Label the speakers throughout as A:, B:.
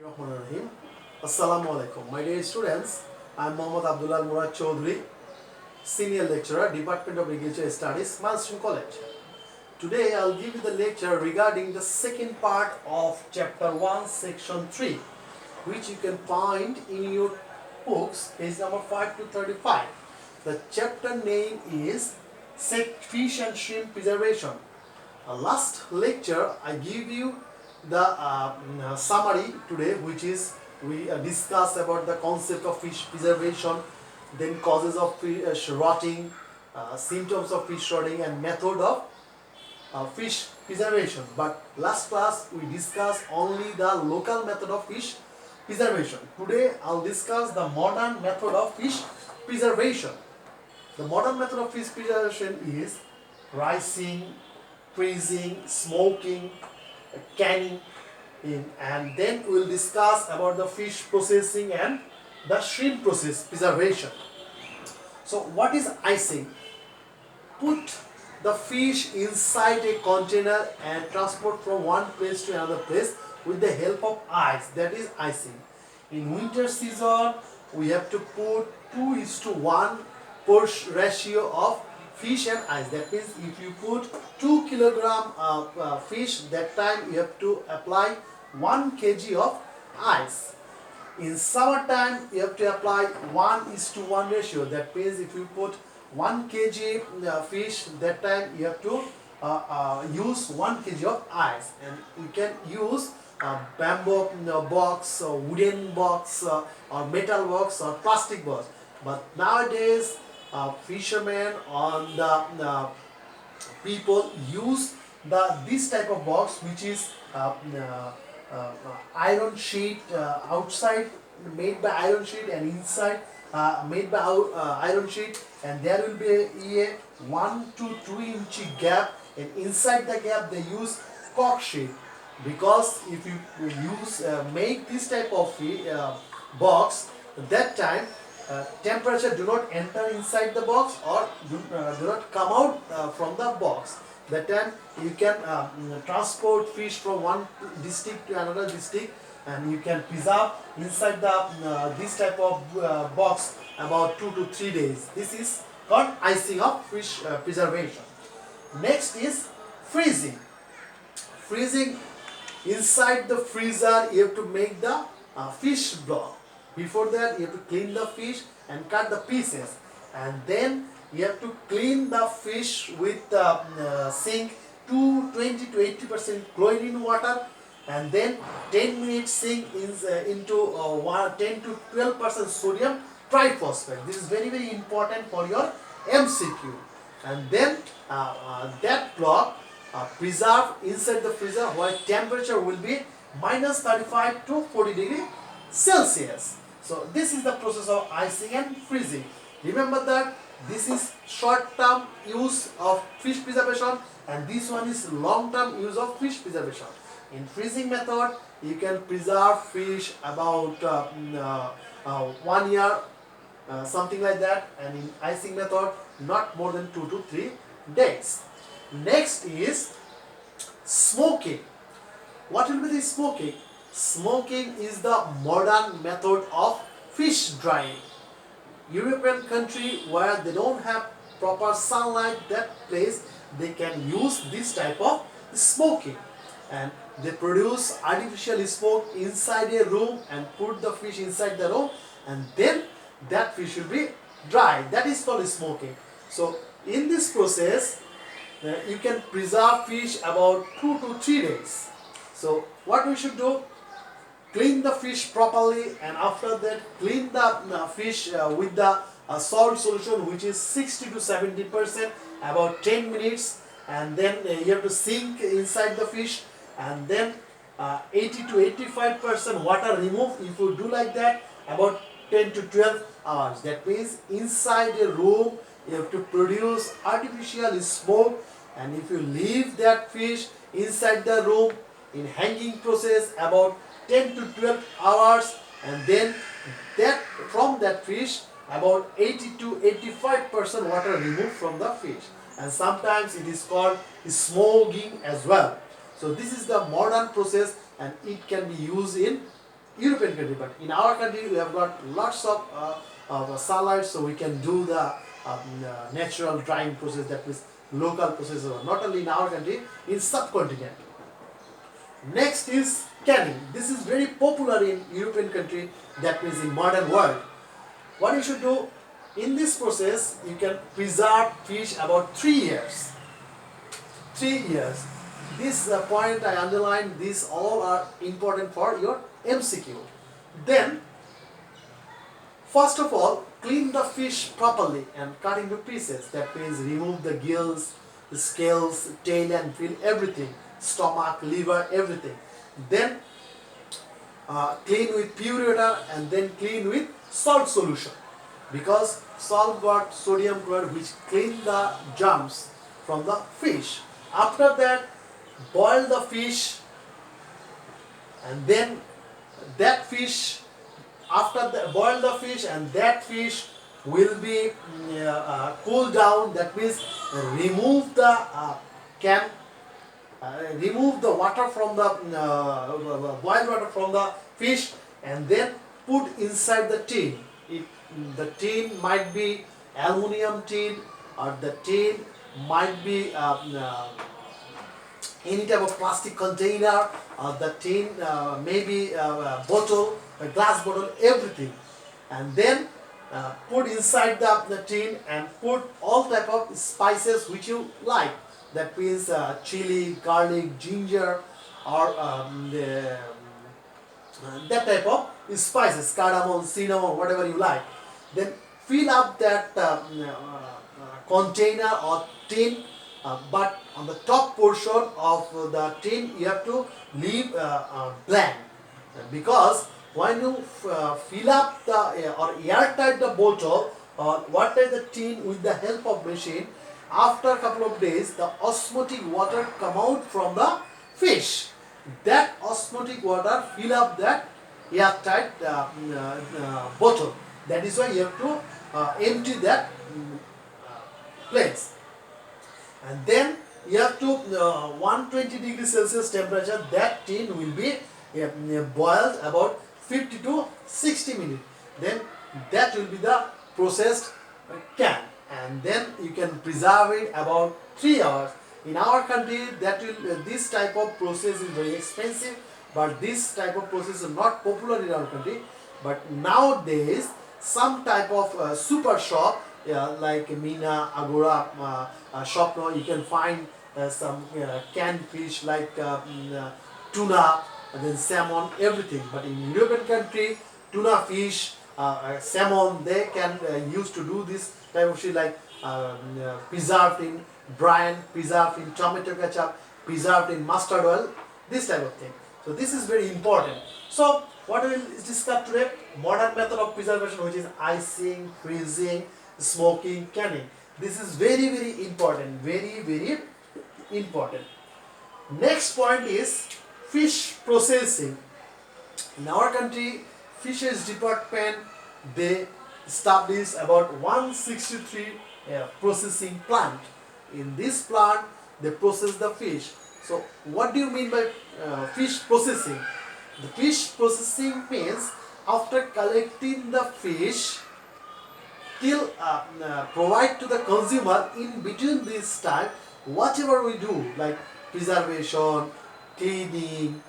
A: Bismillahirrahmanirrahim. Assalamu alaikum. My dear students, I am Murad Agriculture, Senior Lecturer, Department of Agriculture Studies, Milestone College. Today I will give you the lecture regarding the second part of Chapter 1, Section 3, which you can find in your books, page number 5 to 35. The chapter name is Fish and Shrimp Preservation. Last lecture I give you the summary today, which is we discuss about the concept of fish preservation, then causes of fish rotting, symptoms of fish rotting, and method of fish preservation. But last class we discussed only the local method of fish preservation. Today I'll discuss the modern method of fish preservation. The modern method of fish preservation is ricing, freezing, smoking, canning, and then we will discuss about the fish processing and the shrimp process preservation. So what is icing? Put the fish inside a container and transport from one place to another place with the help of ice. That is icing. In winter season we have to put 2:1 ratio of fish and ice. That means if you put 2 kilogram fish, that time you have to apply 1 kg of ice. In summertime you have to apply 1:1 ratio. That means if you put 1 kg fish, that time you have to use 1 kg of ice. And you can use bamboo box, wooden box, or metal box, or plastic box. But nowadays fishermen on the people use this type of box, which is iron sheet, outside made by iron sheet, and inside made by iron sheet, and there will be a 1 to 2 inch gap, and inside the gap they use cork sheet, because if you use make this type of box, that time temperature do not enter inside the box, or do not come out from the box. That time you can transport fish from one district to another district, and you can preserve inside the this type of box about 2 to 3 days. This is called icing of fish preservation. Next is freezing. Freezing, inside the freezer you have to make the fish block. Before that you have to clean the fish and cut the pieces, and then you have to clean the fish with sink 20 to 80% chlorine water, and then 10 minutes sink into 10 to 12% sodium triphosphate. This is very important for your MCQ. And then that block preserved inside the freezer, where temperature will be minus 35 to 40 degree Celsius. So this is the process of icing and freezing. Remember that this is short-term use of fish preservation, and this one is long-term use of fish preservation. In freezing method you can preserve fish about 1 year, something like that, and in icing method not more than 2 to 3 days. Next is smoking. What will be the smoking? Smoking is the modern method of fish drying. European country where they don't have proper sunlight, that place they can use this type of smoking, and they produce artificial smoke inside a room and put the fish inside the room, and then that fish will be dry. That is called smoking. So in this process you can preserve fish about 2 to 3 days. So what we should do? Clean the fish properly, and after that clean the fish with the salt solution, which is 60 to 70%, about 10 minutes, and then you have to sink inside the fish, and then 80 to 85% water remove. If you do like that, about 10 to 12 hours. That means inside a room you have to produce artificial smoke, and if you leave that fish inside the room in hanging process about 10 to 12 hours, and then from that fish about 80 to 85% water removed from the fish, and sometimes it is called smoking as well. So this is the modern process, and it can be used in European country, but in our country we have got lots of sunlight, so we can do the natural drying process, that means local process, not only in our country, in subcontinent. Next is canning. This is very popular in European country, that means in modern world. What you should do in this process, you can preserve fish about 3 years. 3 years. This point I underline, these all are important for your MCQ. Then, first of all, clean the fish properly and cut into pieces. That means remove the gills, the scales, tail and fin, everything. Stomach, liver, everything. Then clean with pure water and then clean with salt solution. Because salt got sodium chloride which clean the germs from the fish. After that, boil the fish, and then that fish, after the boil the fish, and that fish will be cooled down. That means remove the remove the water from the boiled water from the fish, and then put inside the tin. The tin might be aluminum tin, or the tin might be any type of plastic container, the tin maybe a bottle, a glass bottle, everything, and then put inside the tin and put all type of spices which you like. That means chili, garlic, ginger, or that type of spices, cardamom, cinnamon, whatever you like. Then fill up that container or tin, but on the top portion of the tin you have to leave blank, because when you fill up the or airtight the bottle or water the tin with the help of machine, after a couple of days the osmotic water come out from the fish. That osmotic water fill up that airtight bottle. That is why you have to empty that place. And then you have to 120 degrees Celsius temperature, that tin will be boiled about 50 to 60 minutes. Then that will be the processed can, and then you can preserve it about 3 hours. In our country, that will this type of process is very expensive, but this type of process is not popular in our country. But nowadays, some type of super shop like Mina, Agora, shop now, you can find some canned fish like tuna, and then salmon, everything. But in European country, tuna fish, salmon, they can use to do this type of fish, like preserved in brine, preserved in tomato ketchup, preserved in mustard oil, this type of thing. So this is very important. So what we will discuss today, modern method of preservation, which is icing, freezing, smoking, canning. This is very, very important, very, very important. Next point is fish processing. In our country, fisheries department, they established about 163 processing plant. In this plant, they process the fish. So what do you mean by fish processing? The fish processing means after collecting the fish till provide to the consumer, in between this time, whatever we do like preservation, cleaning,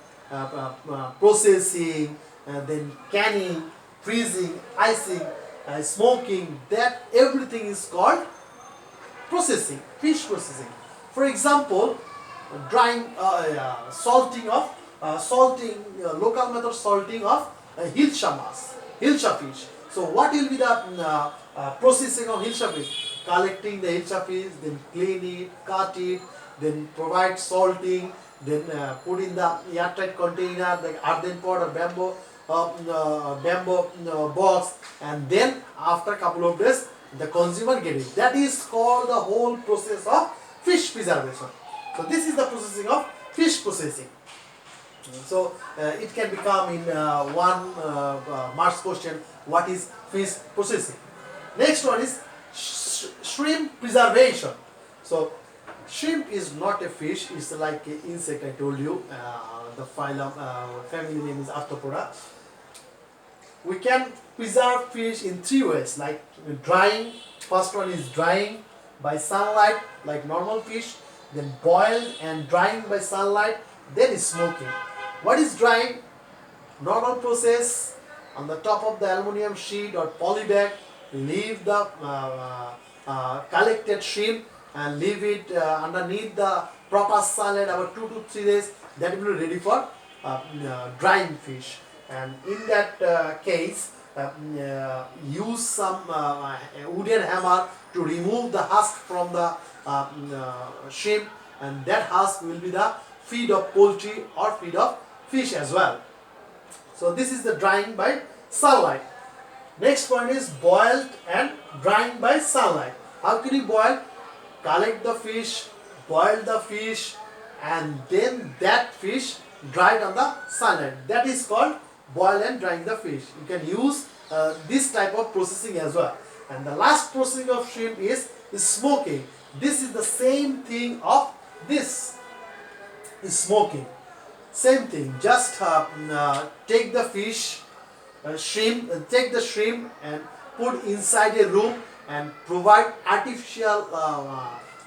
A: processing, then canning, freezing, icing, smoking, that everything is called processing, fish processing. For example, drying, salting of local method salting of hilsa fish. So what will be the processing of hilsa fish? Collecting the hilsa fish, then clean it, cut it, then provide salting, then put in the airtight container like earthen pot or bamboo box, and then after a couple of days the consumer get it. That is called the whole process of fish preservation. So this is the processing of fish processing. So it can become in one marks question, what is fish processing. Next one is shrimp preservation. So shrimp is not a fish, it's like an insect. I told you the phylum family name is Arthropoda. we can preserve fish in three ways, like drying. First one is drying by sunlight like normal fish, then boiled and drying by sunlight, then smoking. What is drying? Normal process. On the top of the aluminum sheet or poly bag, leave the collected shrimp and leave it underneath the proper sunlight about 2 to 3 days. That will be ready for drying fish. And in that case, use some wooden hammer to remove the husk from the shrimp, and that husk will be the feed of poultry or feed of fish as well. So this is the drying by sunlight. Next point is boiled and drying by sunlight. How can you boil? Collect the fish, boil the fish, and then that fish dried on the sunlight. That is called boil and drying the fish. You can use this type of processing as well. And the last processing of shrimp is smoking. This is the same thing of this is smoking. Same thing, just take the fish, take the shrimp and put inside a room and provide artificial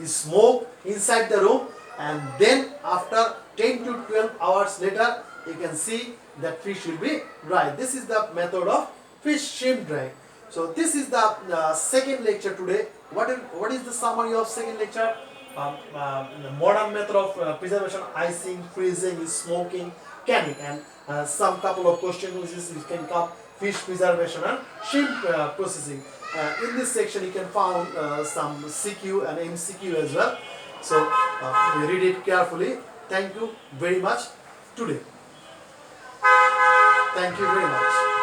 A: smoke inside the room, and then after 10 to 12 hours later you can see that fish will be dry. This is the method of fish shrimp drying. So this is the second lecture today. What is the summary of second lecture? The modern method of preservation: icing, freezing, smoking, canning, and some couple of questions which can come: fish preservation and shrimp processing. In this section you can find some CQ and MCQ as well. So read it carefully. Thank you very much today. Thank you very much.